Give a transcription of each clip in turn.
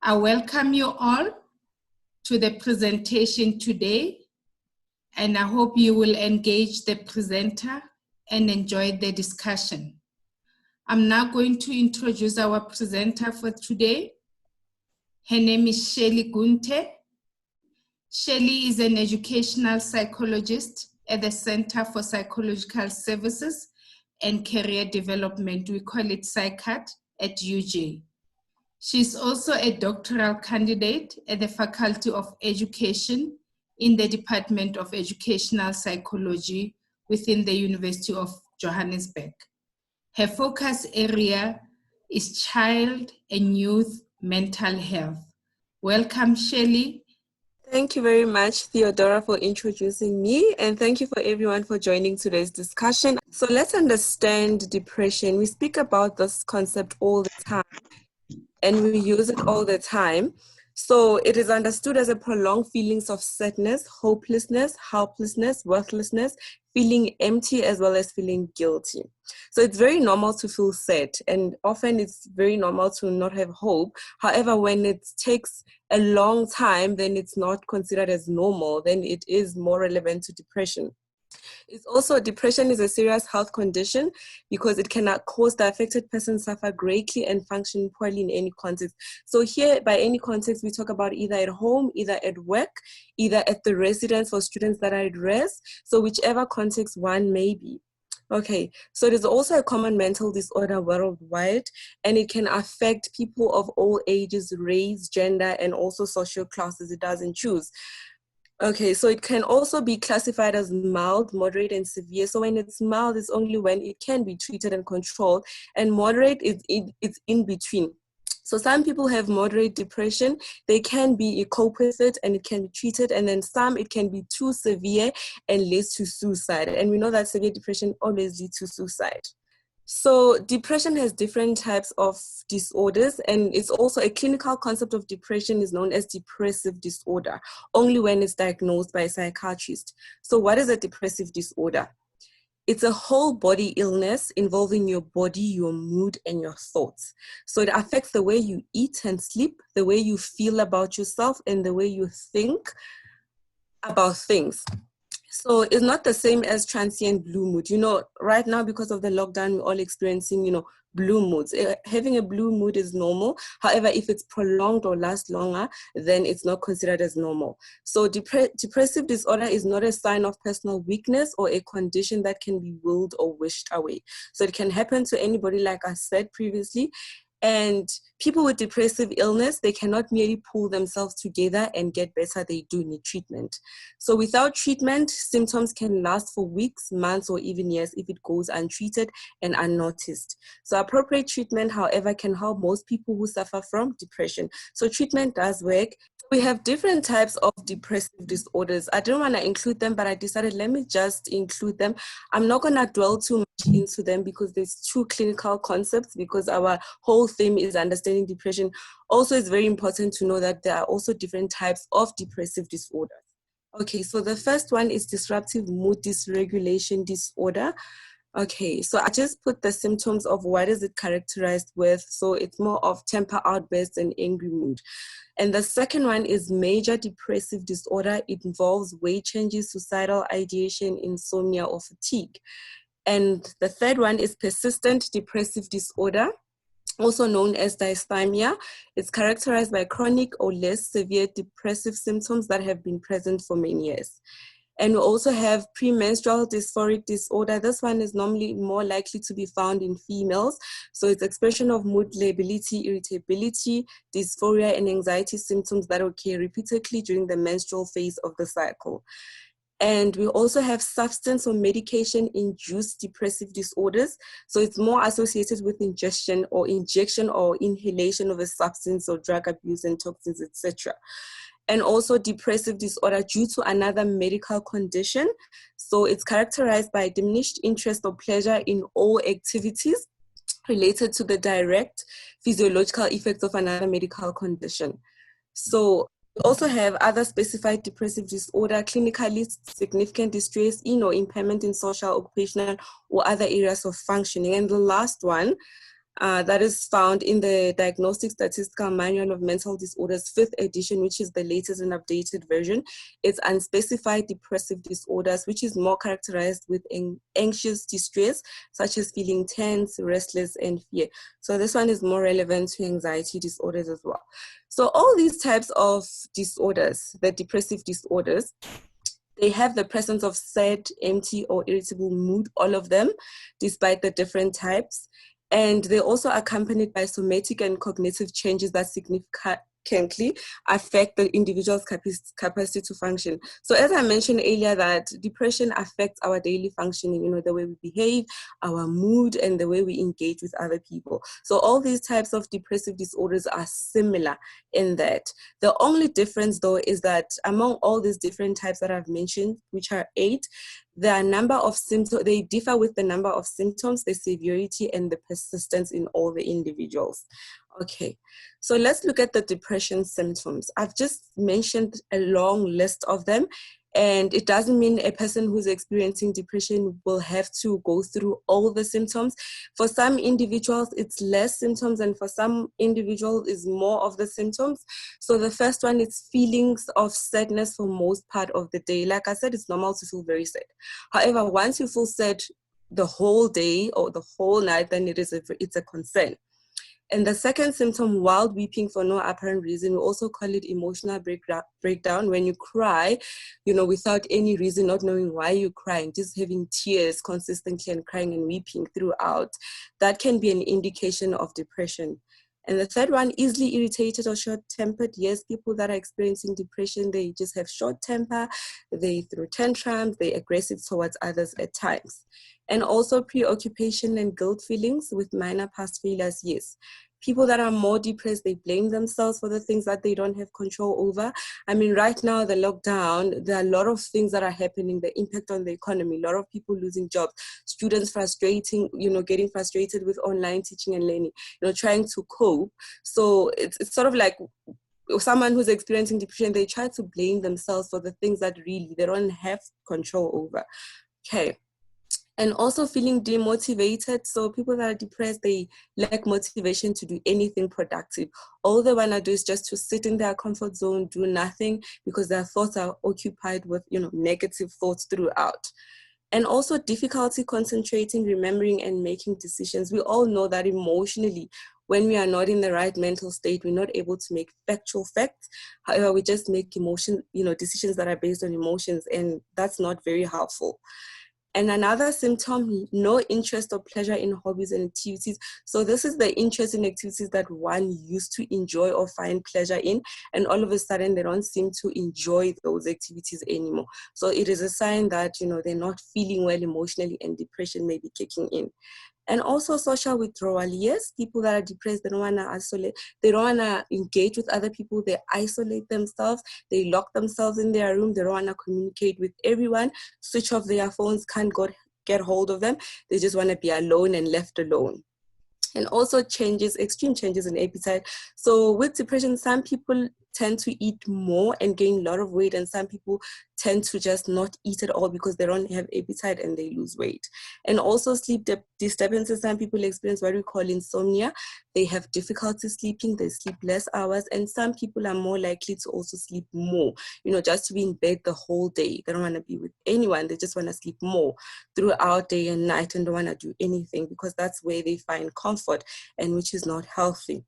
I welcome you all to the presentation today, and I hope you will engage the presenter and enjoy the discussion. I'm now going to introduce our presenter for today. Her name is Shirley Gunthe. Shirley is an educational psychologist at the Center for Psychological Services and Career Development. We call it PysCaD at UJ. She's also a doctoral candidate at the Faculty of Education in the Department of Educational Psychology within the University of Johannesburg. Her focus area is child and youth mental health. Welcome, Shirley. Thank you very much, Theodora, for introducing me, and thank you for everyone for joining today's discussion. So let's understand depression. We speak about this concept all the time, and we use it all the time. So it is understood as a prolonged feelings of sadness, hopelessness, helplessness, worthlessness, feeling empty, as well as feeling guilty. So it's very normal to feel sad, and often it's very normal to not have hope. However, when it takes a long time, then it's not considered as normal, then it is more relevant to depression. It's also, depression is a serious health condition because it cannot cause the affected person suffer greatly and function poorly in any context. So here, by any context, we talk about either at home, either at work, either at the residence for students that are at rest. So whichever context one may be. Okay, so it is also a common mental disorder worldwide, and it can affect people of all ages, race, gender, and also social classes. It doesn't choose. Okay, so it can also be classified as mild, moderate, and severe. So when it's mild, it's only when it can be treated and controlled, and moderate is it's in between. So some people have moderate depression, they can be cope with it and it can be treated, and then some it can be too severe and leads to suicide. And we know that severe depression always leads to suicide. So depression has different types of disorders, and it's also a clinical concept of depression is known as depressive disorder, only when it's diagnosed by a psychiatrist. So what is a depressive disorder? It's a whole body illness involving your body, your mood, and your thoughts. So it affects the way you eat and sleep, the way you feel about yourself, and the way you think about things. So it's not the same as transient blue mood. You know, right now, because of the lockdown, we're all experiencing, blue moods. Having a blue mood is normal. However, if it's prolonged or lasts longer, then it's not considered as normal. So depressive disorder is not a sign of personal weakness or a condition that can be willed or wished away. So it can happen to anybody, like I said previously. And people with depressive illness, they cannot merely pull themselves together and get better. They do need treatment. So without treatment, symptoms can last for weeks, months, or even years if it goes untreated and unnoticed. So appropriate treatment, however, can help most people who suffer from depression. So treatment does work. We have different types of depressive disorders. I didn't want to include them, but I decided let me just include them. I'm not going to dwell too much into them because there's two clinical concepts, because our whole theme is understanding depression. Also, it's very important to know that there are also different types of depressive disorders. Okay, so the first one is disruptive mood dysregulation disorder. Okay, so I just put the symptoms of what is it characterized with. So it's more of temper outbursts and angry mood. And the second one is major depressive disorder. It involves weight changes, suicidal ideation, insomnia, or fatigue. And the third one is persistent depressive disorder, also known as dysthymia. It's characterized by chronic or less severe depressive symptoms that have been present for many years. And we also have premenstrual dysphoric disorder. This one is normally more likely to be found in females. So it's expression of mood lability, irritability, dysphoria, and anxiety symptoms that occur repeatedly during the menstrual phase of the cycle. And we also have substance or medication-induced depressive disorders. So it's more associated with ingestion or inhalation of a substance or drug abuse and toxins, etc. And also depressive disorder due to another medical condition. So it's characterized by diminished interest or pleasure in all activities related to the direct physiological effects of another medical condition. So we also have other specified depressive disorder, clinically significant distress in or impairment in social, occupational, or other areas of functioning. And the last one, that is found in the Diagnostic Statistical Manual of Mental Disorders, 5th edition, which is the latest and updated version. It's unspecified depressive disorders, which is more characterized with anxious distress, such as feeling tense, restless, and fear. So this one is more relevant to anxiety disorders as well. So all these types of disorders, the depressive disorders, they have the presence of sad, empty, or irritable mood, all of them, despite the different types. And they're also accompanied by somatic and cognitive changes that significantly affect the individual's capacity to function. So as I mentioned earlier, that depression affects our daily functioning, you know, the way we behave, our mood, and the way we engage with other people. So all these types of depressive disorders are similar in that. The only difference, though, is that among all these different types that I've mentioned, which are 8, the number of symptoms, they differ with the number of symptoms, the severity, and the persistence in all the individuals. Okay, so let's look at the depression symptoms. I've just mentioned a long list of them, and it doesn't mean a person who's experiencing depression will have to go through all the symptoms. For some individuals, it's less symptoms, and for some individuals, it's more of the symptoms. So the first one is feelings of sadness for most part of the day. Like I said, it's normal to feel very sad. However, once you feel sad the whole day or the whole night, then it's a concern. And the second symptom, wild weeping for no apparent reason, we also call it emotional breakdown. When you cry, you know, without any reason, not knowing why you're crying, just having tears consistently and crying and weeping throughout, that can be an indication of depression. And the third one, easily irritated or short-tempered. Yes, people that are experiencing depression, they just have short temper, they throw tantrums, they're aggressive towards others at times. And also preoccupation and guilt feelings with minor past failures, yes. People that are more depressed, they blame themselves for the things that they don't have control over. I mean, right now, the lockdown, there are a lot of things that are happening, the impact on the economy, a lot of people losing jobs, students getting frustrated with online teaching and learning, trying to cope. So it's sort of like someone who's experiencing depression, they try to blame themselves for the things that really they don't have control over. Okay. And also feeling demotivated. So people that are depressed, they lack motivation to do anything productive. All they want to do is just to sit in their comfort zone, do nothing, because their thoughts are occupied with, negative thoughts throughout. And also difficulty concentrating, remembering, and making decisions. We all know that emotionally, when we are not in the right mental state, we're not able to make factual facts. However, we just make decisions that are based on emotions, and that's not very helpful. And another symptom, no interest or pleasure in hobbies and activities. So this is the interest in activities that one used to enjoy or find pleasure in, and all of a sudden they don't seem to enjoy those activities anymore. So it is a sign that, they're not feeling well emotionally and depression may be kicking in. And also social withdrawal. Yes, people that are depressed, they don't want to isolate. They don't want to engage with other people. They isolate themselves. They lock themselves in their room. They don't want to communicate with everyone. Switch off their phones, can't get hold of them. They just want to be alone and left alone. And also extreme changes in appetite. So with depression, some people tend to eat more and gain a lot of weight, and some people tend to just not eat at all because they don't have appetite and they lose weight. And also sleep disturbances. Some people experience what we call insomnia. They have difficulty sleeping, they sleep less hours, and some people are more likely to also sleep more, just to be in bed the whole day. They don't want to be with anyone. They just want to sleep more throughout day and night and don't want to do anything because that's where they find comfort, and which is not healthy.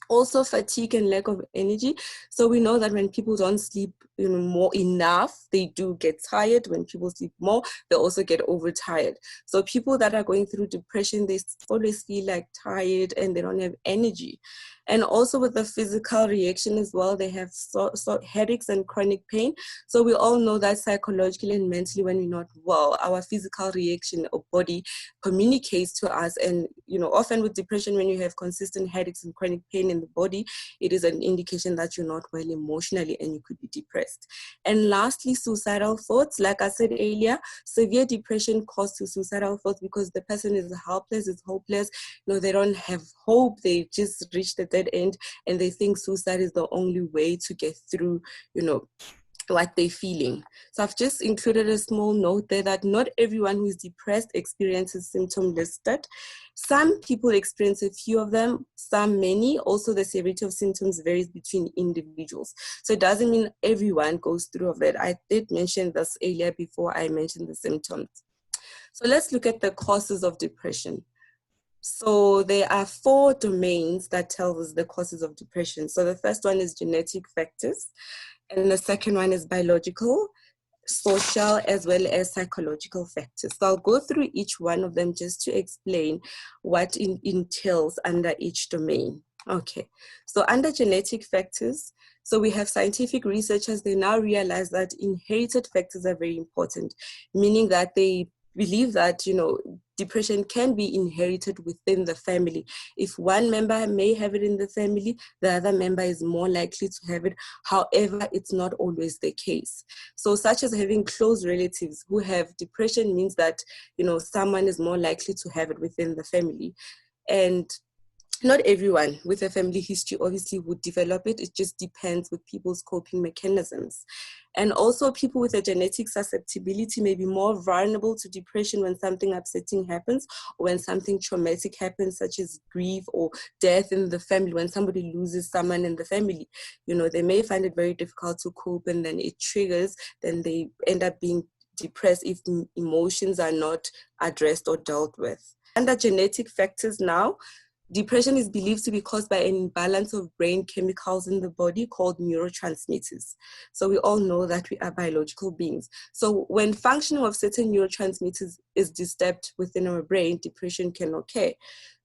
Also fatigue and lack of energy. So we know that when people don't sleep more enough, they do get tired. When people sleep more, they also get overtired. So people that are going through depression, they always feel like tired and they don't have energy. And also with the physical reaction as well, they have headaches and chronic pain. So we all know that psychologically and mentally, when we're not well, our physical reaction or body communicates to us. And often with depression, when you have consistent headaches and chronic pain in the body, it is an indication that you're not well emotionally and you could be depressed. And lastly, suicidal thoughts. Like I said earlier, severe depression causes to suicidal thoughts because the person is helpless, is hopeless. They don't have hope. They just reached the dead end and they think suicide is the only way to get through, what they're feeling. So I've just included a small note there that not everyone who is depressed experiences symptoms listed. Some people experience a few of them, some many. Also, the severity of symptoms varies between individuals. So it doesn't mean everyone goes through of it. I did mention this earlier before I mentioned the symptoms. So let's look at the causes of depression. So there are 4 domains that tell us the causes of depression. So the first one is genetic factors, and the second one is biological, social, as well as psychological factors. So I'll go through each one of them just to explain what entails under each domain. Okay, so under genetic factors, so we have scientific researchers, they now realize that inherited factors are very important, meaning that they believe that, depression can be inherited within the family. If one member may have it in the family, the other member is more likely to have it. However, it's not always the case. So such as having close relatives who have depression means that, someone is more likely to have it within the family. And not everyone with a family history obviously would develop it. It just depends with people's coping mechanisms. And also people with a genetic susceptibility may be more vulnerable to depression when something upsetting happens, or when something traumatic happens, such as grief or death in the family. When somebody loses someone in the family, they may find it very difficult to cope, and then it triggers, then they end up being depressed if emotions are not addressed or dealt with. Under genetic factors now, depression is believed to be caused by an imbalance of brain chemicals in the body called neurotransmitters. So we all know that we are biological beings. So when functioning of certain neurotransmitters is disturbed within our brain, depression can occur.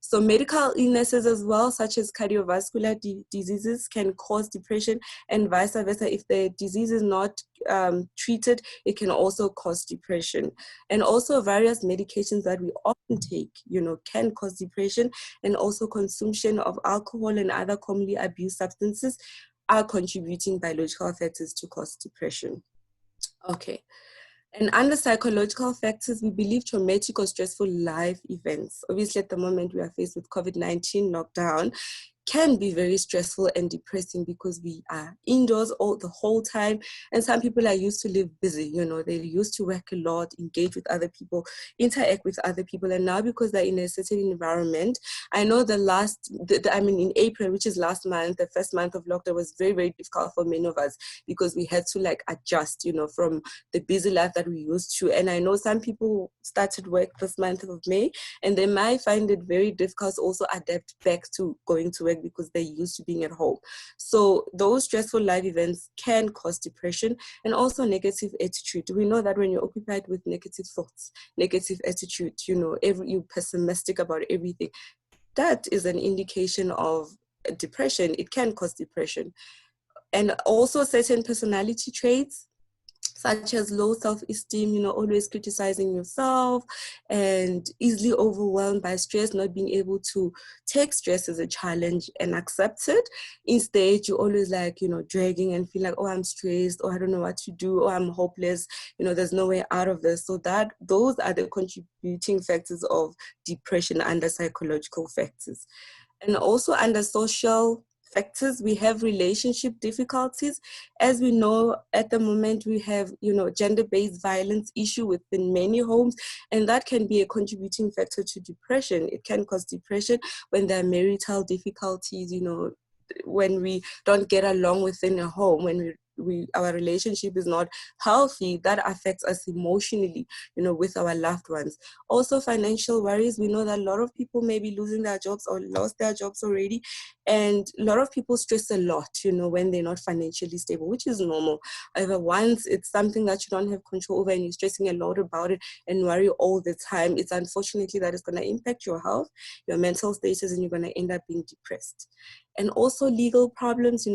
So medical illnesses as well, such as cardiovascular diseases, can cause depression, and vice versa. If the disease is not treated, it can also cause depression. And also various medications that we often take, can cause depression, and also consumption of alcohol and other commonly abused substances are contributing biological factors to cause depression. Okay. And under psychological factors, we believe traumatic or stressful life events. Obviously, at the moment, we are faced with COVID-19 lockdown, can be very stressful and depressing because we are indoors the whole time, and some people are used to live busy. They're used to work a lot, engage with other people, interact with other people, and now because they're in a certain environment, I know in April, which is last month, the first month of lockdown was very, very difficult for many of us because we had to adjust, from the busy life that we used to. And I know some people started work this month of May, and they might find it very difficult to also adapt back to going to work because they're used to being at home. So those stressful life events can cause depression, and also negative attitude. We know that when you're occupied with negative thoughts, negative attitude, you're pessimistic about everything, that is an indication of depression. It can cause depression. And also certain personality traits, such as low self-esteem, always criticizing yourself, and easily overwhelmed by stress, not being able to take stress as a challenge and accept it. Instead, you're always dragging and feel like, oh, I'm stressed, or I don't know what to do, or I'm hopeless, there's no way out of this. So those are the contributing factors of depression under psychological factors. And also under social factors, we have relationship difficulties. As we know, at the moment, we have, gender-based violence issue within many homes, and that can be a contributing factor to depression. It can cause depression when there are marital difficulties, when we don't get along within a home, when our relationship is not healthy, that affects us emotionally, with our loved ones. Also, financial worries. We know that a lot of people may be losing their jobs or lost their jobs already, and a lot of people stress a lot, when they're not financially stable, which is normal. However, once it's something that you don't have control over and you're stressing a lot about it and worry all the time, it's unfortunately that it's going to impact your health, your mental status, and you're going to end up being depressed. And also legal problems,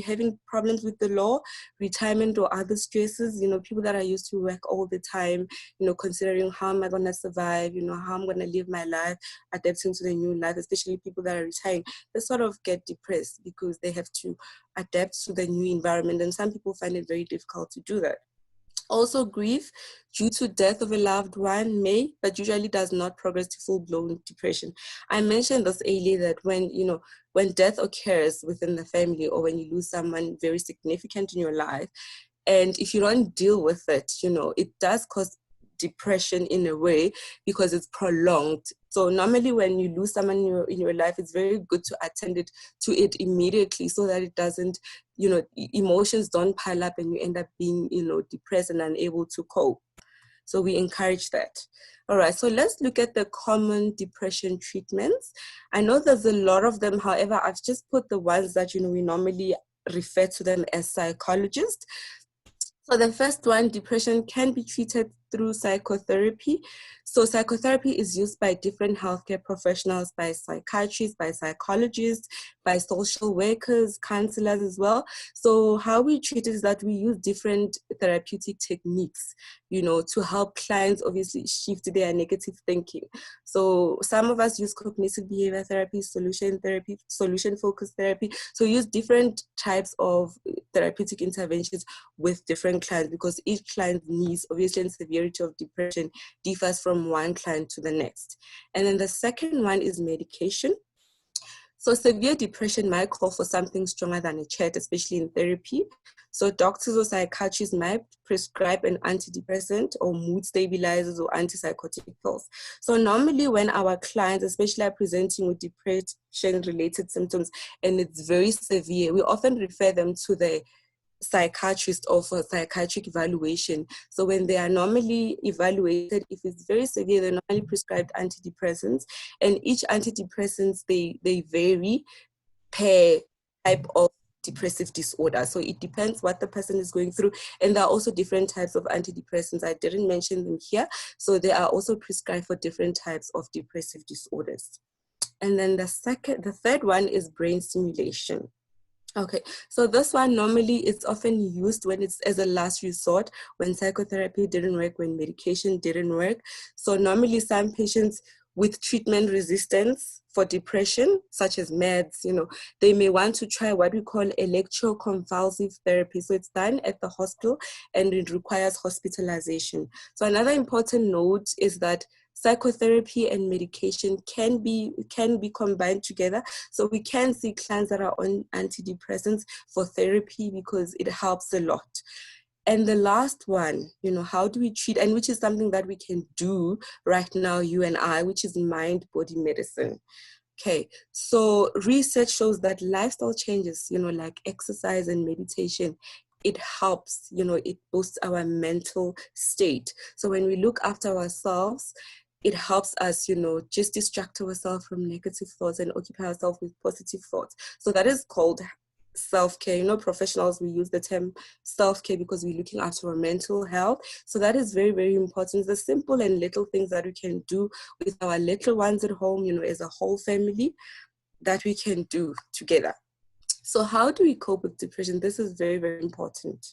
having problems with the law, retirement or other stresses, people that are used to work all the time, considering how am I going to survive, how I'm going to live my life, adapting to the new life, especially people that are retiring, they sort of get depressed because they have to adapt to the new environment. And some people find it very difficult to do that. Also, grief due to death of a loved one may, but usually does not progress to full-blown depression. I mentioned this earlier that when death occurs within the family, or when you lose someone very significant in your life, And if you don't deal with it, it does cause depression in a way because it's prolonged. So normally when you lose someone in your life, it's very good to attend to it immediately so that it doesn't, emotions don't pile up and you end up being, depressed and unable to cope. So we encourage that. All right, so let's look at the common depression treatments. I know there's a lot of them. However, I've just put the ones that, we normally refer to them as psychologists. So the first one, depression can be treated through psychotherapy. So psychotherapy is used by different healthcare professionals, by psychiatrists, by psychologists, by social workers, counselors as well. So how we treat it is that we use different therapeutic techniques, to help clients obviously shift their negative thinking. So some of us use cognitive behavior therapy, solution-focused therapy. So use different types of therapeutic interventions with different clients because each client's needs, obviously, and severity of depression differs from one client to the next. And then the second one is medication. So severe depression might call for something stronger than a chat, especially in therapy. So doctors or psychiatrists might prescribe an antidepressant or mood stabilizers or antipsychotic pills. So normally when our clients, especially are presenting with depression-related symptoms and it's very severe, we often refer them to the psychiatrist or for psychiatric evaluation. So when they are normally evaluated, if it's very severe, they're normally prescribed antidepressants, and each antidepressants, they vary per type of depressive disorder. So it depends what the person is going through. And there are also different types of antidepressants. I didn't mention them here. So they are also prescribed for different types of depressive disorders. And then the third one is brain stimulation. Okay, so this one normally it's often used when it's as a last resort, when psychotherapy didn't work, when medication didn't work. So normally some patients with treatment resistance for depression, such as meds, they may want to try what we call electroconvulsive therapy. So it's done at the hospital and it requires hospitalization. So another important note is that psychotherapy and medication can be combined together. So we can see clients that are on antidepressants for therapy because it helps a lot. And the last one, how do we treat, and which is something that we can do right now, you and I, which is mind-body medicine. Okay, so research shows that lifestyle changes, like exercise and meditation, it helps, it boosts our mental state. So when we look after ourselves, it helps us, just distract ourselves from negative thoughts and occupy ourselves with positive thoughts. So that is called self-care. Professionals, we use the term self-care because we're looking after our mental health. So that is very, very important. The simple and little things that we can do with our little ones at home, as a whole family, that we can do together. So how do we cope with depression? This is very, very important.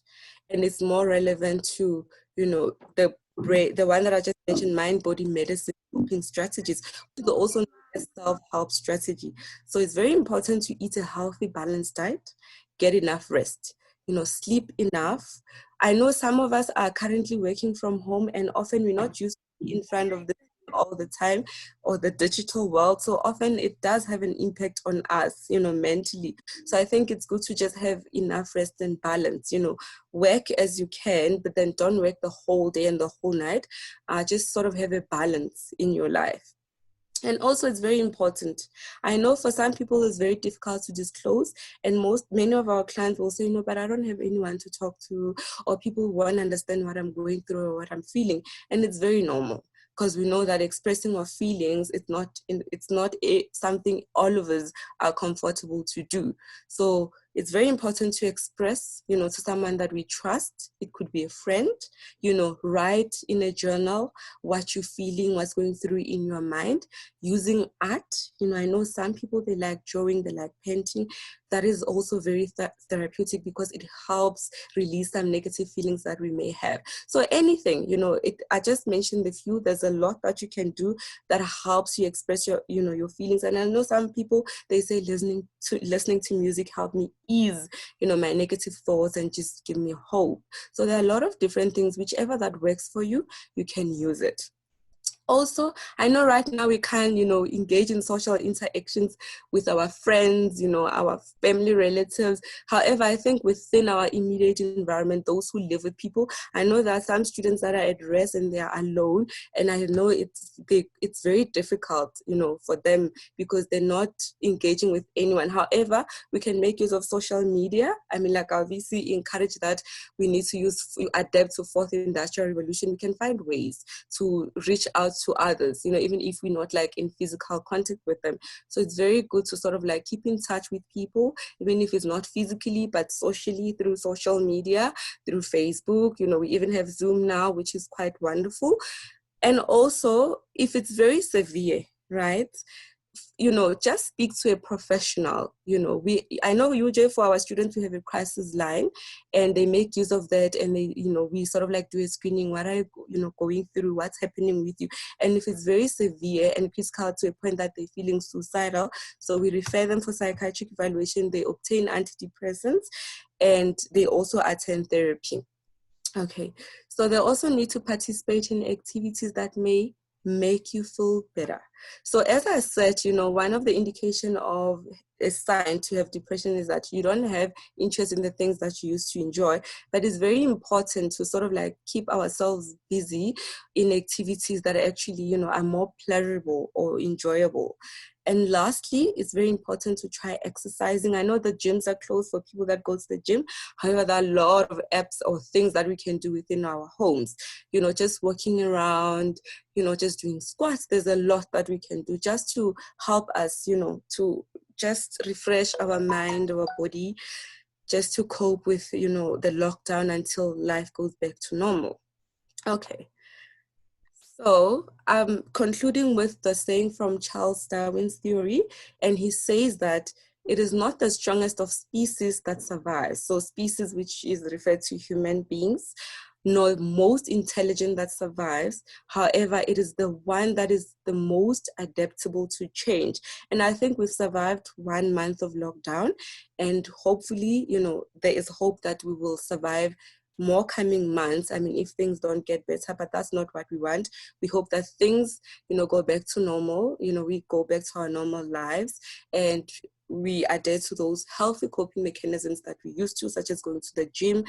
And it's more relevant to, the one that I just mentioned, mind-body medicine coping strategies, which is also known as self-help strategy. So it's very important to eat a healthy, balanced diet, get enough rest, sleep enough. I know some of us are currently working from home and often we're not used to be in front of the all the time or the digital world. So often it does have an impact on us, mentally. So I think it's good to just have enough rest and balance, work as you can, but then don't work the whole day and the whole night. Just sort of have a balance in your life. And also it's very important. I know for some people it's very difficult to disclose, and many of our clients will say, but I don't have anyone to talk to, or people won't understand what I'm going through or what I'm feeling. And it's very normal, because we know that expressing our feelings, it's not something all of us are comfortable to do. So it's very important to express, to someone that we trust. It could be a friend, write in a journal what you're feeling, what's going through in your mind, using art. I know some people, they like drawing, they like painting. That is also very therapeutic because it helps release some negative feelings that we may have. So anything, I just mentioned a few. There's a lot that you can do that helps you express your feelings. And I know some people, they say listening to music helped me ease, my negative thoughts and just give me hope. So there are a lot of different things. Whichever that works for you, you can use it. Also, I know right now we can, engage in social interactions with our friends, our family relatives. However, I think within our immediate environment, those who live with people, I know there are some students that are at rest and they are alone. And I know it's very difficult, for them because they're not engaging with anyone. However, we can make use of social media. I mean, like our VC encourage that we need to adapt to fourth industrial revolution. We can find ways to reach out to others, even if we're not like in physical contact with them. So it's very good to sort of like keep in touch with people, even if it's not physically, but socially through social media, through Facebook. We even have Zoom now, which is quite wonderful. And also, if it's very severe, right? Just speak to a professional. I know usually for our students, we have a crisis line and they make use of that. And they, we sort of like do a screening. What are you, going through? What's happening with you? And if it's very severe and critical to a point that they're feeling suicidal, so we refer them for psychiatric evaluation. They obtain antidepressants and they also attend therapy. Okay, so they also need to participate in activities that may make you feel better. So as I said, one of the indication of a sign to have depression is that you don't have interest in the things that you used to enjoy. But it's very important to sort of like keep ourselves busy in activities that actually, are more pleasurable or enjoyable. And lastly, it's very important to try exercising. I know the gyms are closed for people that go to the gym. However, there are a lot of apps or things that we can do within our homes. Just walking around, just doing squats. There's a lot that we can do just to help us, to just refresh our mind, our body, just to cope with, the lockdown until life goes back to normal. Okay. So I'm concluding with the saying from Charles Darwin's theory, and he says that it is not the strongest of species that survives. So species, which is referred to human beings, nor most intelligent that survives. However, it is the one that is the most adaptable to change. And I think we've survived 1 month of lockdown, and hopefully, there is hope that we will survive more coming months. I mean, if things don't get better, but that's not what we want. We hope that things, go back to normal, we go back to our normal lives and we adhere to those healthy coping mechanisms that we used to, such as going to the gym,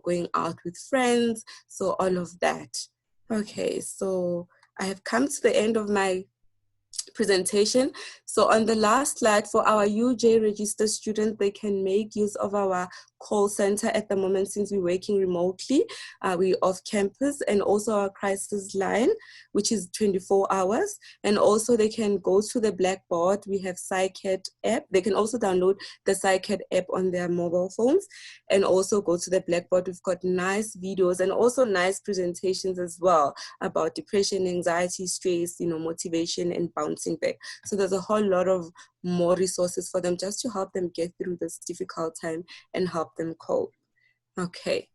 going out with friends. So all of that. Okay, so I have come to the end of my presentation. So on the last slide, for our UJ registered students, they can make use of our call center at the moment since we're working remotely. We're off campus, and also our crisis line, which is 24 hours. And also they can go to the Blackboard. We have PysCaD app. They can also download the PysCaD app on their mobile phones and also go to the Blackboard. We've got nice videos and also nice presentations as well about depression, anxiety, stress, motivation and bouncing back. So there's a whole lot of more resources for them just to help them get through this difficult time and help them cope. Okay.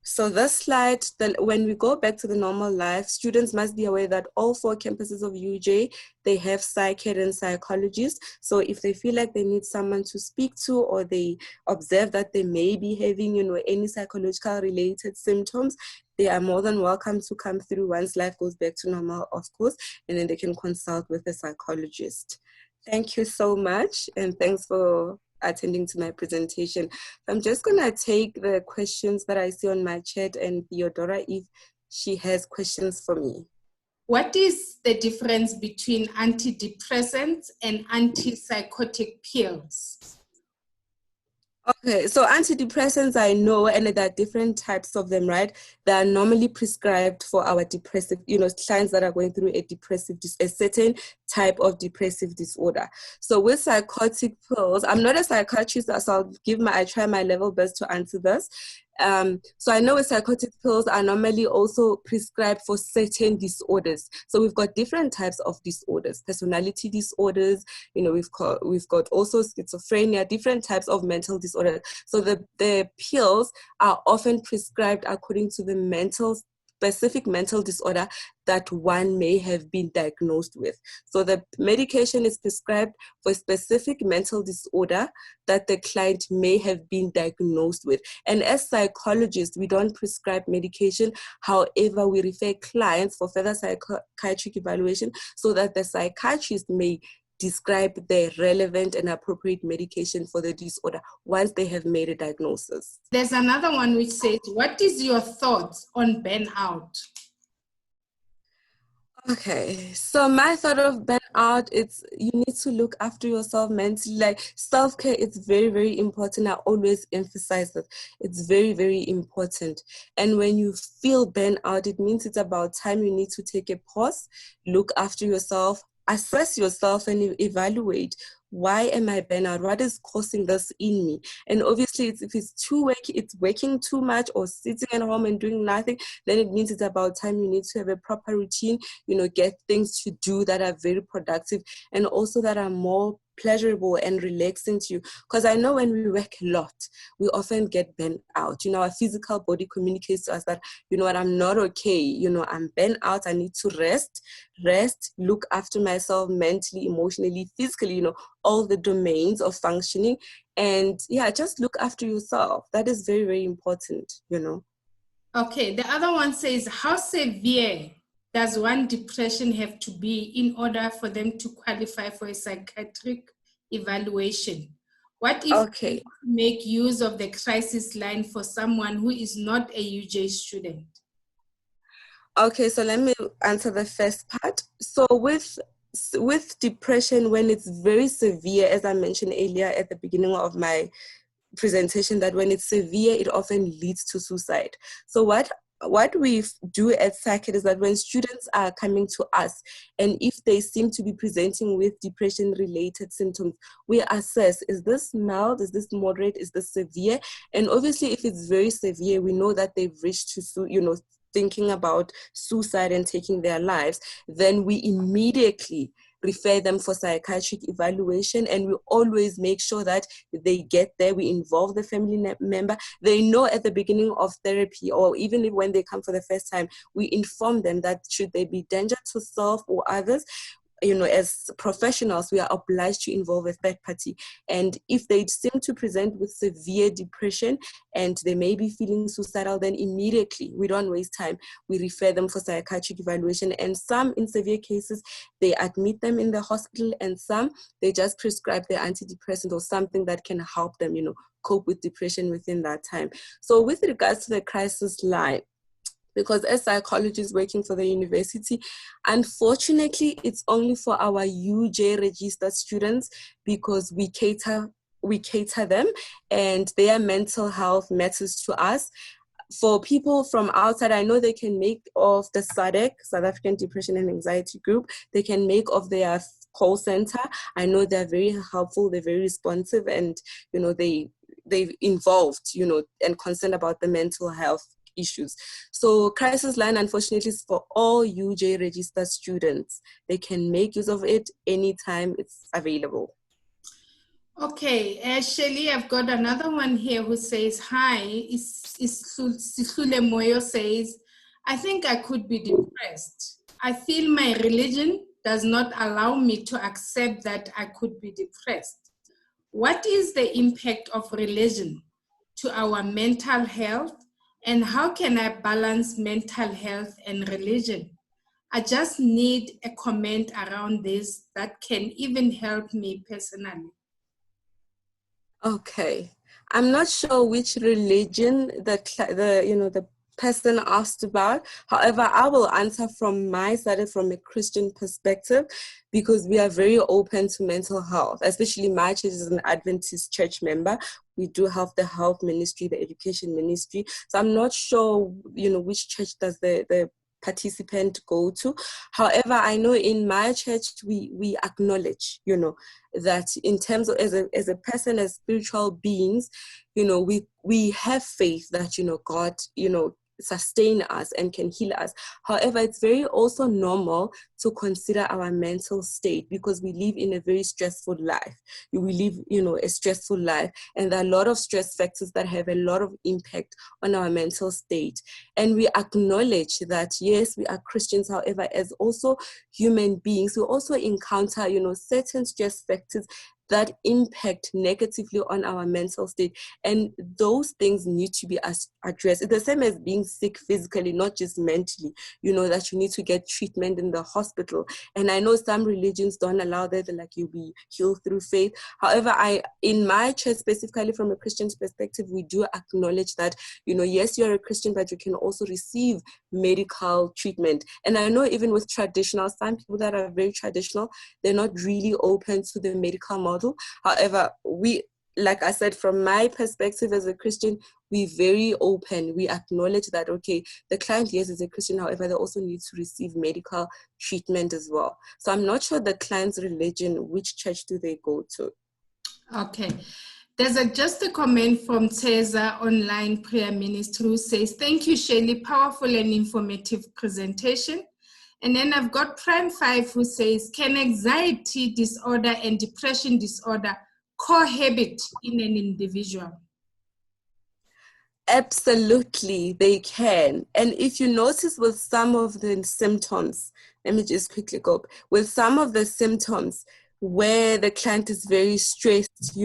So this slide, when we go back to the normal life, students must be aware that all 4 campuses of UJ, they have PsycAD and Psychologist. So if they feel like they need someone to speak to, or they observe that they may be having, any psychological related symptoms, they are more than welcome to come through once life goes back to normal, of course, and then they can consult with a psychologist. Thank you so much, and thanks for attending to my presentation. I'm just gonna take the questions that I see on my chat, and Theodora, if she has questions for me. What is the difference between antidepressants and antipsychotic pills? Okay, so antidepressants I know, and there are different types of them, right? They are normally prescribed for our depressive, clients that are going through a certain type of depressive disorder. So with psychotic pills, I'm not a psychiatrist, so I try my level best to answer this. So I know with psychotic pills are normally also prescribed for certain disorders. So we've got different types of disorders, personality disorders, we've got also schizophrenia, different types of mental disorders. So the pills are often prescribed according to the mental specific mental disorder that one may have been diagnosed with. So the medication is prescribed for a specific mental disorder that the client may have been diagnosed with. And as psychologists, we don't prescribe medication. However, we refer clients for further psychiatric evaluation so that the psychiatrist may describe the relevant and appropriate medication for the disorder once they have made a diagnosis. There's another one which says, what is your thoughts on burnout? Okay, so my thought of burnout, it's you need to look after yourself mentally. Like self-care is very, very important. I always emphasize that it's very, very important. And when you feel burnout, it means it's about time you need to take a pause, look after yourself, assess yourself and evaluate, why am I burnout? What is causing this in me? And obviously, if it's working too much or sitting at home and doing nothing, then it means it's about time you need to have a proper routine, get things to do that are very productive and also that are more pleasurable and relaxing to you. Because I know when we work a lot, we often get burnt out. Our physical body communicates to us that, what, I'm not okay. I'm burnt out. I need to rest, look after myself mentally, emotionally, physically, all the domains of functioning. And yeah, just look after yourself. That is very, very important, Okay, the other one says, how severe does one depression have to be in order for them to qualify for a psychiatric evaluation? What if you make use of the crisis line for someone who is not a UJ student? Okay, so let me answer the first part. So with depression, when it's very severe, as I mentioned earlier at the beginning of my presentation, that when it's severe, it often leads to suicide. So what we do at PysCaD is that when students are coming to us and if they seem to be presenting with depression-related symptoms, we assess, is this mild, is this moderate, is this severe? And obviously, if it's very severe, we know that they've reached to, thinking about suicide and taking their lives, then we immediately refer them for psychiatric evaluation, and we always make sure that they get there. We involve the family member. They know at the beginning of therapy, or even if when they come for the first time, we inform them that should they be danger to self or others, as professionals, we are obliged to involve a third party. And if they seem to present with severe depression and they may be feeling suicidal, then immediately, we don't waste time, we refer them for psychiatric evaluation. And some, in severe cases, they admit them in the hospital, and some, they just prescribe their antidepressant or something that can help them, cope with depression within that time. So with regards to the crisis line, because as psychologists working for the university, unfortunately, it's only for our UJ registered students because we cater them and their mental health matters to us. For people from outside, I know they can make of the SADC, South African Depression and Anxiety Group, they can make of their call center. I know they're very helpful, they're very responsive, and they've involved, and concerned about the mental health issues. So crisis line, unfortunately, is for all UJ registered students. They can make use of it anytime it's available. Okay, Shirley, I've got another one here who says, hi, Sisule Moyo says, I think I could be depressed. I feel my religion does not allow me to accept that I could be depressed. What is the impact of religion to our mental health? And how can I balance mental health and religion? I just need a comment around this that can even help me personally. Okay, I'm not sure which religion the person asked about. However, I will answer from my side, from a Christian perspective, because we are very open to mental health, especially my church is an Adventist church member. We do have the health ministry, the education ministry. So I'm not sure, which church does the participant go to. However, I know in my church, we acknowledge, that in terms of as a person, as spiritual beings, we have faith that, God, sustain us and can heal us. However, it's very also normal to consider our mental state, because we live in a very stressful life. We live, a stressful life, and there are a lot of stress factors that have a lot of impact on our mental state. And we acknowledge that, yes, we are Christians. However, as also human beings, we also encounter, certain stress factors that impact negatively on our mental state. And those things need to be addressed. It's the same as being sick physically, not just mentally, that you need to get treatment in the hospital. And I know some religions don't allow that, like you'll be healed through faith. However, in my church, specifically from a Christian perspective, we do acknowledge that, yes, you're a Christian, but you can also receive medical treatment. And I know even with some people that are very traditional, they're not really open to the medical model. However, like I said, from my perspective as a Christian, we're very open. We acknowledge that, okay, the client, yes, is a Christian. However, they also need to receive medical treatment as well. So I'm not sure the client's religion, which church do they go to? Okay. There's just a comment from Teza Online Prayer Ministry who says, thank you, Shirley, powerful and informative presentation. And then I've got Prime 5 who says, can anxiety disorder and depression disorder cohabit in an individual? Absolutely, they can. And if you notice with some of the symptoms, let me just quickly go, with some of the symptoms where the client is very stressed,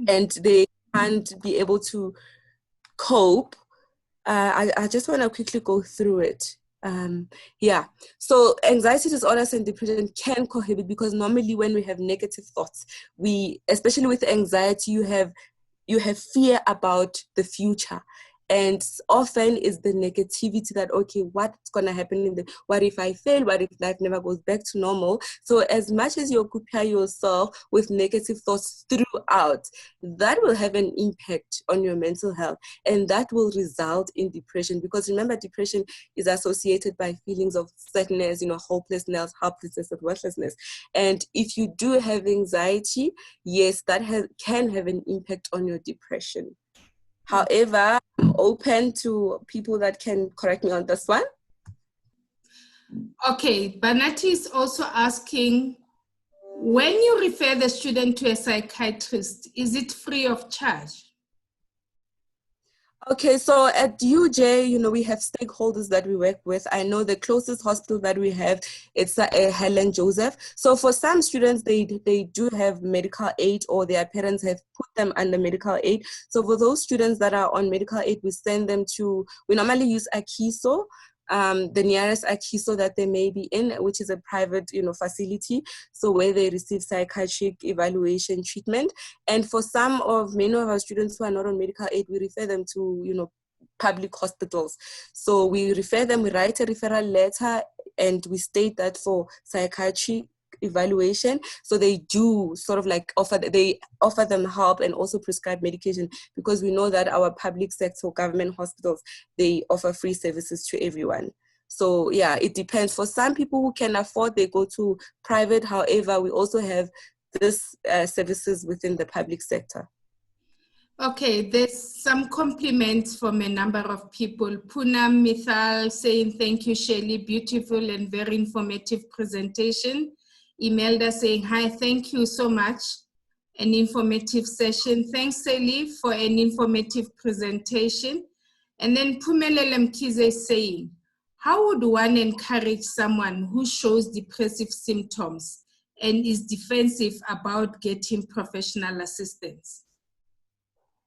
and they can't be able to cope, I just want to quickly go through it. So anxiety disorders and depression can cohabit, because normally when we have negative thoughts, especially with anxiety, you have fear about the future. And often is the negativity that, okay, what's going to happen? What if I fail? What if life never goes back to normal? So as much as you occupy yourself with negative thoughts throughout, that will have an impact on your mental health. And that will result in depression. Because remember, depression is associated by feelings of sadness, hopelessness, helplessness, and worthlessness. And if you do have anxiety, yes, that can have an impact on your depression. However, I'm open to people that can correct me on this one. Okay, Bonacci is also asking, when you refer the student to a psychiatrist, is it free of charge? Okay, so at UJ, we have stakeholders that we work with. I know the closest hospital that we have, it's Helen Joseph. So for some students, they do have medical aid, or their parents have put them under medical aid. So for those students that are on medical aid, we normally use Akiso, the nearest Akiso that they may be in, which is a private, facility. So where they receive psychiatric evaluation treatment. And for many of our students who are not on medical aid, we refer them to, public hospitals. So we refer them, we write a referral letter, and we state that for psychiatry evaluation. So they do sort of like offer them help and also prescribe medication, because we know that our public sector government hospitals, they offer free services to everyone. So yeah, it depends. For some people who can afford, they go to private. However, we also have this services within the public sector. Okay, there's some compliments from a number of people. Poonam Mithal saying, thank you, Shirley, beautiful and very informative presentation. Imelda saying, hi, thank you so much. An informative session. Thanks, Shirley, for an informative presentation. And then Pumelele Mkize saying, how would one encourage someone who shows depressive symptoms and is defensive about getting professional assistance?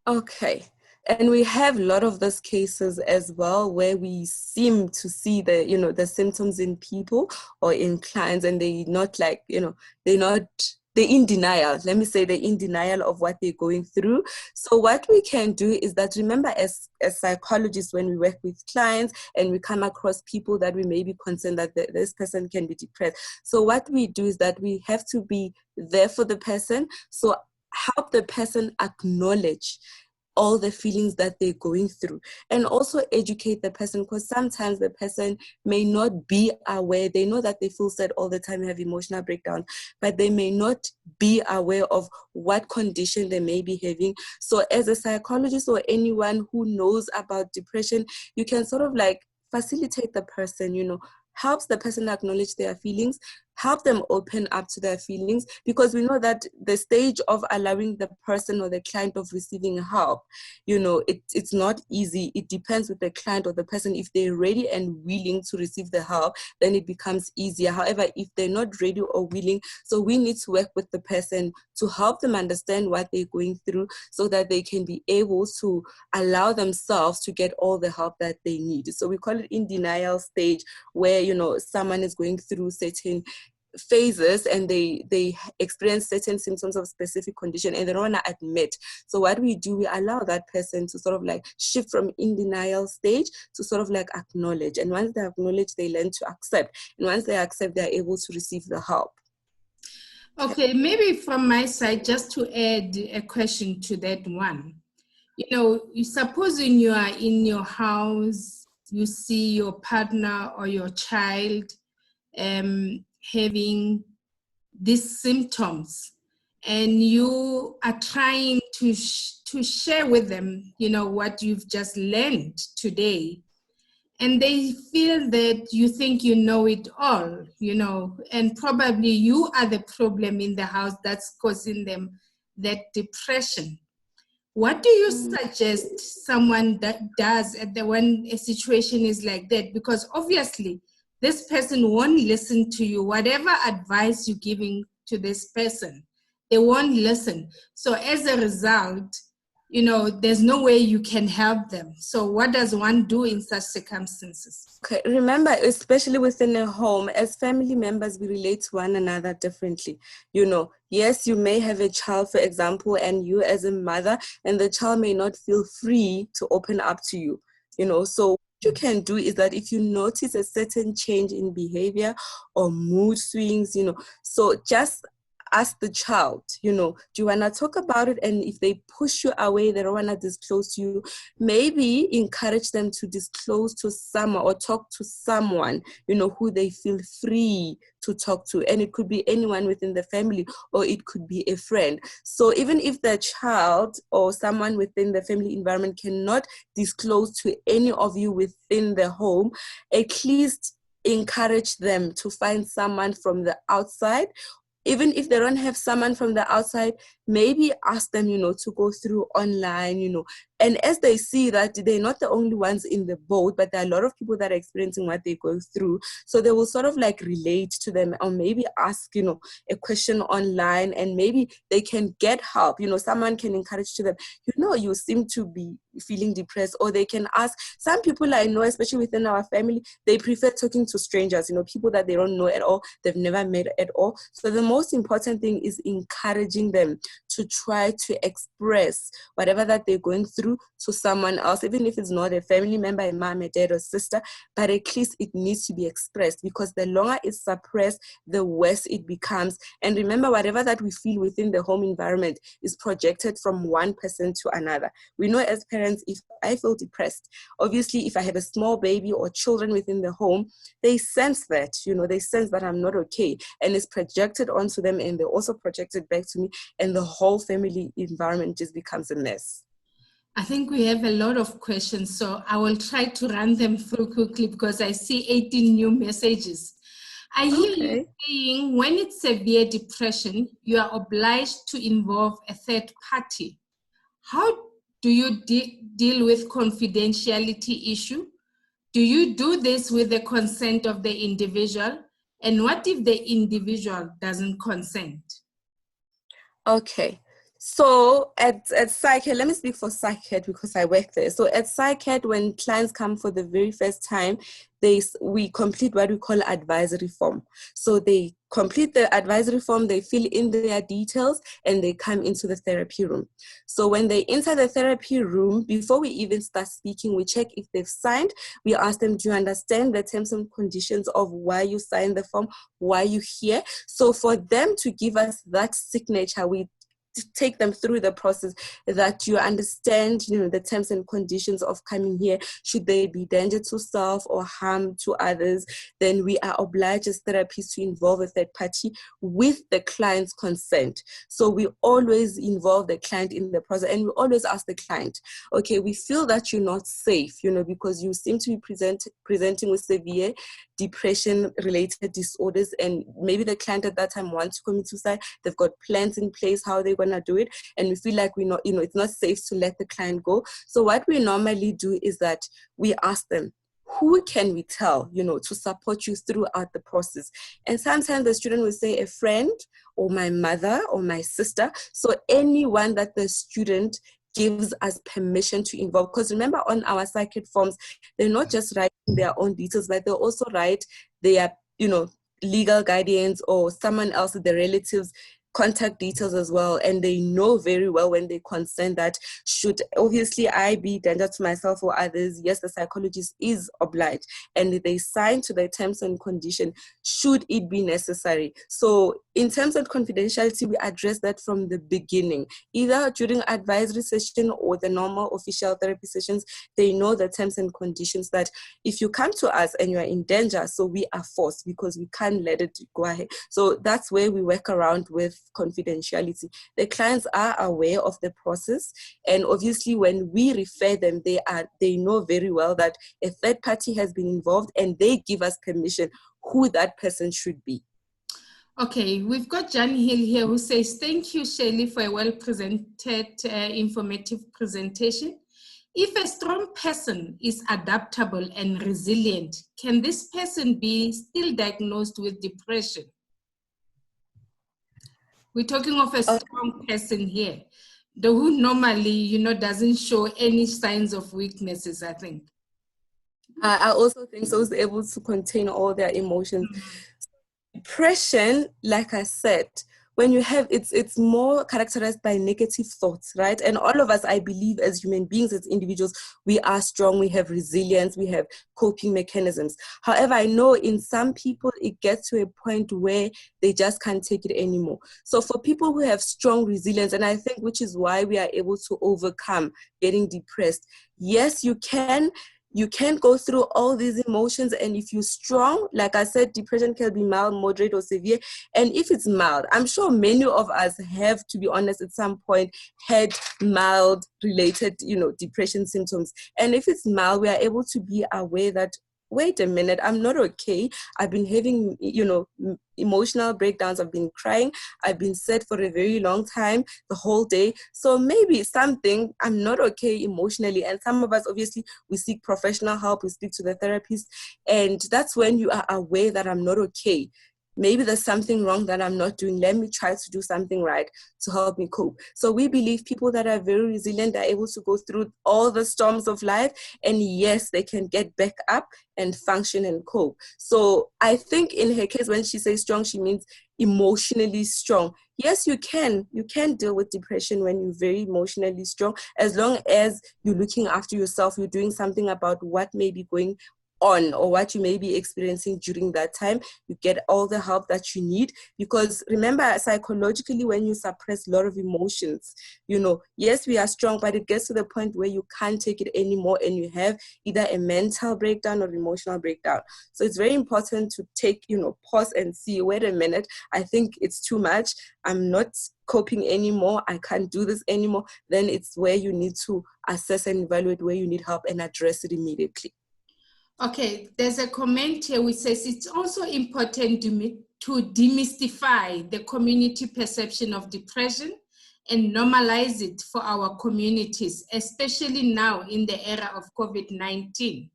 Okay. And we have a lot of those cases as well, where we seem to see the symptoms in people or in clients, and they're in denial. Let me say they're in denial of what they're going through. So what we can do is that, remember, as psychologists, when we work with clients and we come across people that we may be concerned that this person can be depressed. So what we do is that we have to be there for the person. So help the person acknowledge all the feelings that they're going through, and also educate the person, because sometimes the person may not be aware. They know that they feel sad all the time, have emotional breakdowns, but they may not be aware of what condition they may be having. So as a psychologist or anyone who knows about depression, you can sort of like facilitate the person, helps the person acknowledge their feelings, help them open up to their feelings, because we know that the stage of allowing the person or the client of receiving help, it's not easy. It depends with the client or the person. If they're ready and willing to receive the help, then it becomes easier. However, if they're not ready or willing, so we need to work with the person to help them understand what they're going through, so that they can be able to allow themselves to get all the help that they need. So we call it in denial stage, where someone is going through certain phases and they experience certain symptoms of specific condition and they don't want to admit. So what we do, we allow that person to sort of like shift from in denial stage to sort of like acknowledge. And once they acknowledge, they learn to accept. And once they accept, they're able to receive the help. Okay, maybe from my side, just to add a question to that one. Supposing you are in your house, you see your partner or your child having these symptoms, and you are trying to share with them, what you've just learned today, and they feel that you think you know it all, and probably you are the problem in the house that's causing them that depression. What do you suggest someone that does when a situation is like that? Because obviously, this person won't listen to you. Whatever advice you're giving to this person, they won't listen. So as a result, there's no way you can help them. So what does one do in such circumstances? Okay, remember, especially within a home, as family members, we relate to one another differently. Yes, you may have a child, for example, and you as a mother, and the child may not feel free to open up to you, So what you can do is that if you notice a certain change in behavior or mood swings, so just ask the child, do you want to talk about it? And if they push you away, they don't want to disclose to you, maybe encourage them to disclose to someone or talk to someone, who they feel free to talk to. And it could be anyone within the family, or it could be a friend. So even if the child or someone within the family environment cannot disclose to any of you within the home, at least encourage them to find someone from the outside. Even if they don't have someone from the outside, maybe ask them, to go through online, and as they see that they're not the only ones in the boat, but there are a lot of people that are experiencing what they go through. So they will sort of like relate to them, or maybe ask, a question online, and maybe they can get help. Someone can encourage to them, you seem to be feeling depressed, or they can ask. Some people I know, especially within our family, they prefer talking to strangers, people that they don't know at all, they've never met at all. So the most important thing is encouraging them to try to express whatever that they're going through to someone else, even if it's not a family member, a mom, a dad, or sister, but at least it needs to be expressed, because the longer it's suppressed, the worse it becomes. And remember, whatever that we feel within the home environment is projected from one person to another. We know as parents, if I feel depressed, obviously if I have a small baby or children within the home, they sense that, they sense that I'm not okay, and it's projected onto them, and they also project it back to me, and the whole family environment just becomes a mess. I think we have a lot of questions, so I will try to run them through quickly because I see 18 new messages. I hear you saying when it's severe depression, you are obliged to involve a third party. How do you deal with confidentiality issue? Do you do this with the consent of the individual? And what if the individual doesn't consent? Okay. So at PysCaD, let me speak for PysCaD because I work there. So at PysCaD, when clients come for the very first time, we complete what we call advisory form. So they complete the advisory form, they fill in their details, and they come into the therapy room. So when they enter the therapy room, before we even start speaking, we check if they've signed. We ask them, do you understand the terms and conditions of why you signed the form, why you here? So for them to give us that signature, we take them through the process, that you understand, the terms and conditions of coming here. Should there be danger to self or harm to others, then we are obliged as therapists to involve a third party with the client's consent. So we always involve the client in the process, and we always ask the client, okay, we feel that you're not safe, because you seem to be presenting with severe depression-related disorders, and maybe the client at that time wants to commit suicide. They've got plans in place how they're gonna do it, and we feel like we're not, it's not safe to let the client go. So what we normally do is that we ask them, who can we tell, to support you throughout the process? And sometimes the student will say a friend, or my mother, or my sister. So anyone that the student gives us permission to involve. Because remember, on our psychiatrist forms, they're not just writing their own details, but they also write their, legal guardians or someone else, the relatives, contact details as well. And they know very well when they consent that should obviously I be danger to myself or others, yes, the psychologist is obliged, and they sign to the terms and condition should it be necessary. So in terms of confidentiality, we address that from the beginning, either during advisory session or the normal official therapy sessions. They know the terms and conditions that if you come to us and you are in danger, so we are forced because we can't let it go ahead. So that's where we work around with confidentiality. The clients are aware of the process, and obviously when we refer them, they know very well that a third party has been involved, and they give us permission who that person should be. Okay, we've got Jan Hill here who says, thank you, Shirley, for a well-presented, informative presentation. If a strong person is adaptable and resilient, can this person be still diagnosed with depression? We're talking of a strong person here, who normally, doesn't show any signs of weaknesses, I think. I also think so, is able to contain all their emotions. Depression, like I said, when you have, it's more characterized by negative thoughts, right? And all of us, I believe, as human beings, as individuals, we are strong, we have resilience, we have coping mechanisms. However, I know in some people, it gets to a point where they just can't take it anymore. So for people who have strong resilience, and I think which is why we are able to overcome getting depressed, yes, you can go through all these emotions, and if you're strong, like I said, depression can be mild, moderate, or severe. And if it's mild, I'm sure many of us have, to be honest, at some point had mild related, depression symptoms. And if it's mild, we are able to be aware that, wait a minute, I'm not okay. I've been having, emotional breakdowns. I've been crying. I've been sad for a very long time, the whole day. So maybe I'm not okay emotionally. And some of us, obviously, we seek professional help. We speak to the therapist. And that's when you are aware that I'm not okay. Maybe there's something wrong that I'm not doing. Let me try to do something right to help me cope. So we believe people that are very resilient are able to go through all the storms of life. And yes, they can get back up and function and cope. So I think in her case, when she says strong, she means emotionally strong. Yes, you can deal with depression when you're very emotionally strong, as long as you're looking after yourself, you're doing something about what may be going on or what you may be experiencing during that time. You get all the help that you need, because remember, psychologically, when you suppress a lot of emotions, yes, we are strong, but it gets to the point where you can't take it anymore and you have either a mental breakdown or emotional breakdown. So it's very important to take, pause and see, wait a minute, I think it's too much. I'm not coping anymore. I can't do this anymore. Then it's where you need to assess and evaluate where you need help and address it immediately. Okay, there's a comment here which says it's also important to demystify the community perception of depression and normalize it for our communities, especially now in the era of COVID-19.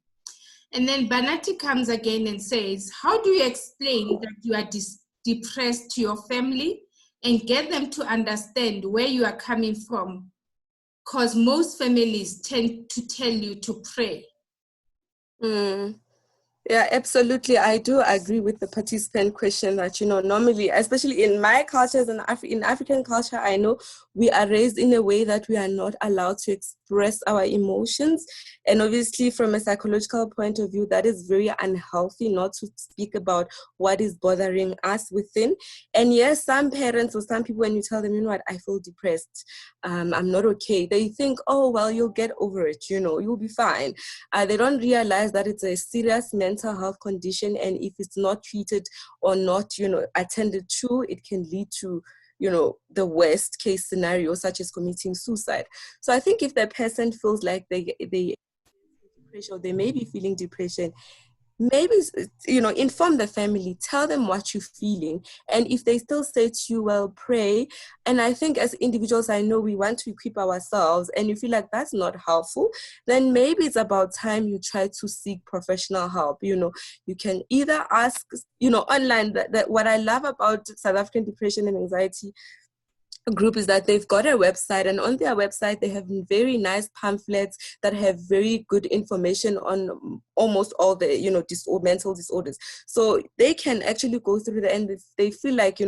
And then Bonacci comes again and says, how do you explain that you are depressed to your family and get them to understand where you are coming from? Because most families tend to tell you to pray. Yeah, absolutely. I do agree with the participant question that, normally, especially in my cultures and in African culture, I know we are raised in a way that we are not allowed to express our emotions. And obviously, from a psychological point of view, that is very unhealthy not to speak about what is bothering us within. And yes, some parents or some people, when you tell them, you know what, I feel depressed, I'm not okay, they think, oh, well, you'll get over it, you'll be fine. They don't realize that it's a serious mental health condition, and if it's not treated or not, attended to, it can lead to, the worst case scenario, such as committing suicide. So I think if the person feels like they depression, or they may be feeling depression, maybe, inform the family, tell them what you're feeling. And if they still say to you, well, pray. And I think as individuals, I know we want to equip ourselves, and you feel like that's not helpful, then maybe it's about time you try to seek professional help. You can either ask, online. That what I love about South African Depression and Anxiety group is that they've got a website, and on their website they have very nice pamphlets that have very good information on almost all the mental disorders. So they can actually go through the end if they feel like,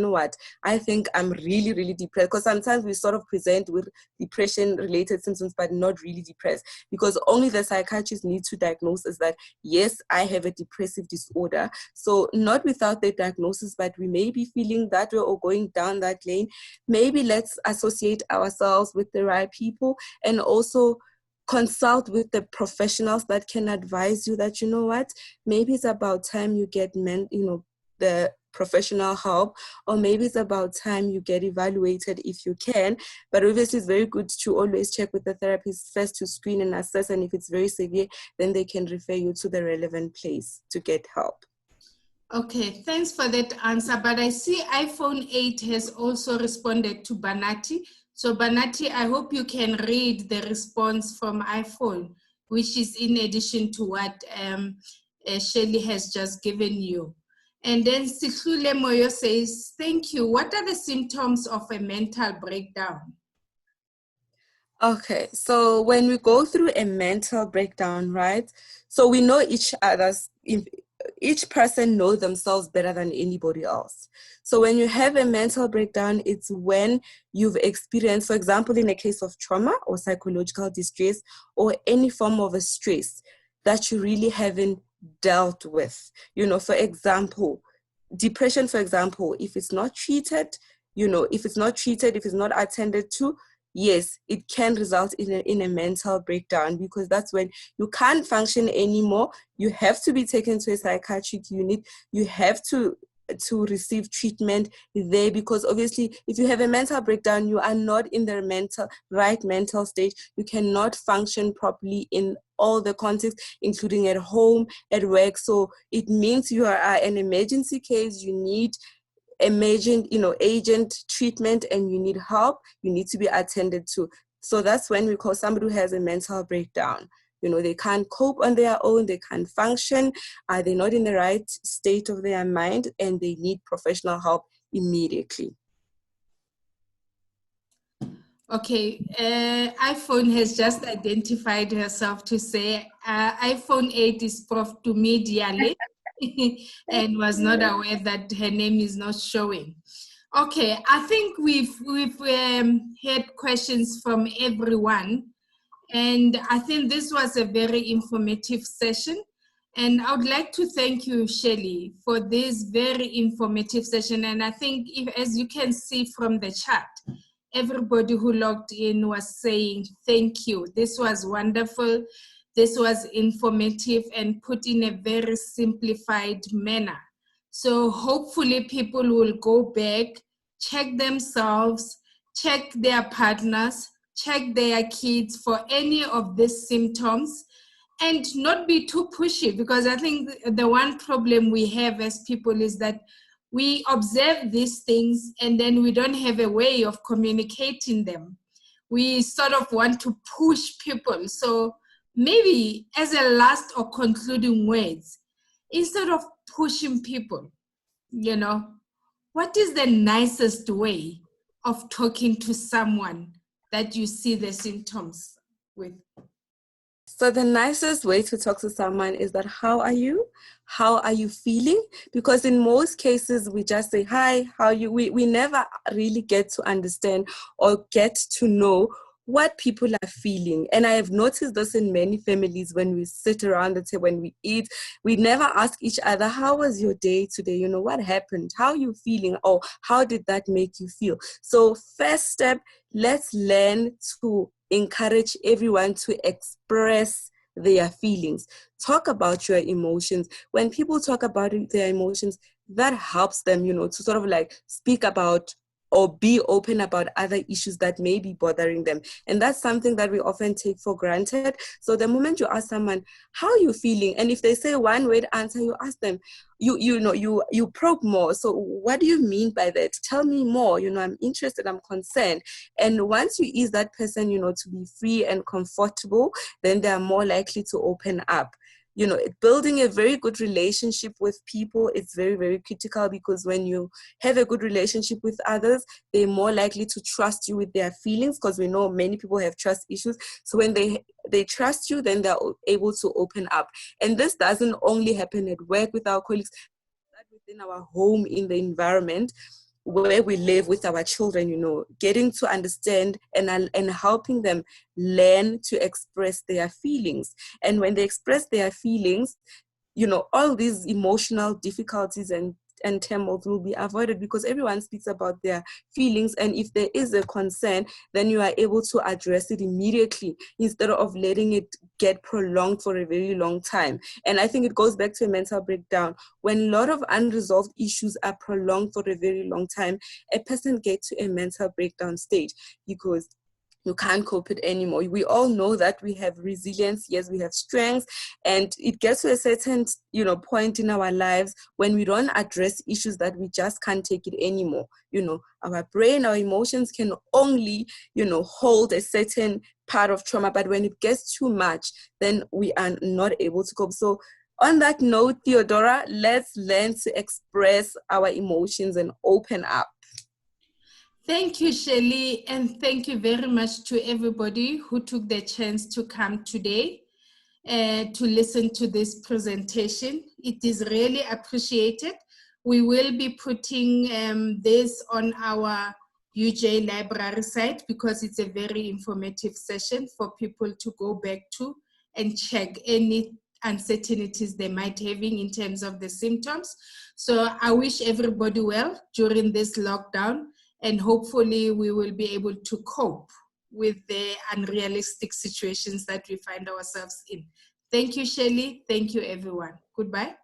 I think I'm really, really depressed, because sometimes we sort of present with depression related symptoms but not really depressed, because only the psychiatrist needs to diagnose is that, yes, I have a depressive disorder. So not without the diagnosis, but we may be feeling that way or going down that lane. Maybe let's associate ourselves with the right people, and also consult with the professionals that can advise you that, maybe it's about time you get the professional help, or maybe it's about time you get evaluated if you can. But obviously it's very good to always check with the therapist first to screen and assess, and if it's very severe, then they can refer you to the relevant place to get help. Okay, thanks for that answer. But I see iPhone 8 has also responded to Bonacci. So Bonacci, I hope you can read the response from iPhone, which is in addition to what Shirley has just given you. And then Sihlule Moyo says, thank you. What are the symptoms of a mental breakdown? Okay, so when we go through a mental breakdown, right? So we know each person knows themselves better than anybody else. So when you have a mental breakdown, it's when you've experienced, for example, in a case of trauma or psychological distress or any form of a stress that you really haven't dealt with. For example, depression, for example, if it's not treated, if it's not attended to, yes, it can result in a mental breakdown, because that's when you can't function anymore. You have to be taken to a psychiatric unit. You have to receive treatment there, because obviously if you have a mental breakdown, you are not in the right mental state. You cannot function properly in all the contexts, including at home, at work. So it means you are an emergency case. You need agent treatment, and you need help. You need to be attended to. So that's when we call somebody who has a mental breakdown. They can't cope on their own, they can't function, they're not in the right state of their mind, and they need professional help immediately. Okay, iPhone has just identified herself to say iPhone 8 is prof to medially and was not aware that her name is not showing. Okay, I think we've had questions from everyone, and I think this was a very informative session. And I would like to thank you, Shirley, for this very informative session. And I think, as you can see from the chat, everybody who logged in was saying thank you. This was wonderful. This was informative and put in a very simplified manner. So hopefully people will go back, check themselves, check their partners, check their kids for any of these symptoms, and not be too pushy, because I think the one problem we have as people is that we observe these things and then we don't have a way of communicating them. We sort of want to push people. So maybe as a last or concluding words, instead of pushing people, what is the nicest way of talking to someone that you see the symptoms with? So the nicest way to talk to someone is that, how are you? How are you feeling? Because in most cases, we just say, hi, how are you? We never really get to understand or get to know what people are feeling. And I have noticed this in many families. When we sit around the table, when we eat, we never ask each other, how was your day today? You know, what happened? How are you feeling? Or how did that make you feel? So first step, let's learn to encourage everyone to express their feelings. Talk about your emotions. When people talk about their emotions, that helps them, you know, to sort of like speak about or be open about other issues that may be bothering them. And that's something that we often take for granted. So the moment you ask someone, how are you feeling? And if they say one word answer, you ask them, you probe more. So what do you mean by that? Tell me more. You know, I'm interested, I'm concerned. And once you ease that person, you know, to be free and comfortable, then they are more likely to open up. You know, building a very good relationship with people is very, very critical, because when you have a good relationship with others, they're more likely to trust you with their feelings, because we know many people have trust issues. So when they trust you, then they're able to open up. And this doesn't only happen at work with our colleagues, but within our home, in the environment where we live with our children, you know, getting to understand and helping them learn to express their feelings. And when they express their feelings, you know, all these emotional difficulties and turmoil will be avoided, because everyone speaks about their feelings. And if there is a concern, then you are able to address it immediately instead of letting it get prolonged for a very long time. And I think it goes back to a mental breakdown. When a lot of unresolved issues are prolonged for a very long time, a person gets to a mental breakdown stage, because you can't cope it anymore. We all know that we have resilience, yes, we have strengths, and it gets to a certain, you know, point in our lives when we don't address issues that we just can't take it anymore. You know, our brain, our emotions can only, you know, hold a certain part of trauma, but when it gets too much, then we are not able to cope. So on that note, Theodora, let's learn to express our emotions and open up. Thank you, Shirley, and thank you very much to everybody who took the chance to come today to listen to this presentation. It is really appreciated. We will be putting this on our UJ library site, because it's a very informative session for people to go back to and check any uncertainties they might having in terms of the symptoms. So I wish everybody well during this lockdown, and hopefully we will be able to cope with the unrealistic situations that we find ourselves in. Thank you, Shirley. Thank you, everyone. Goodbye.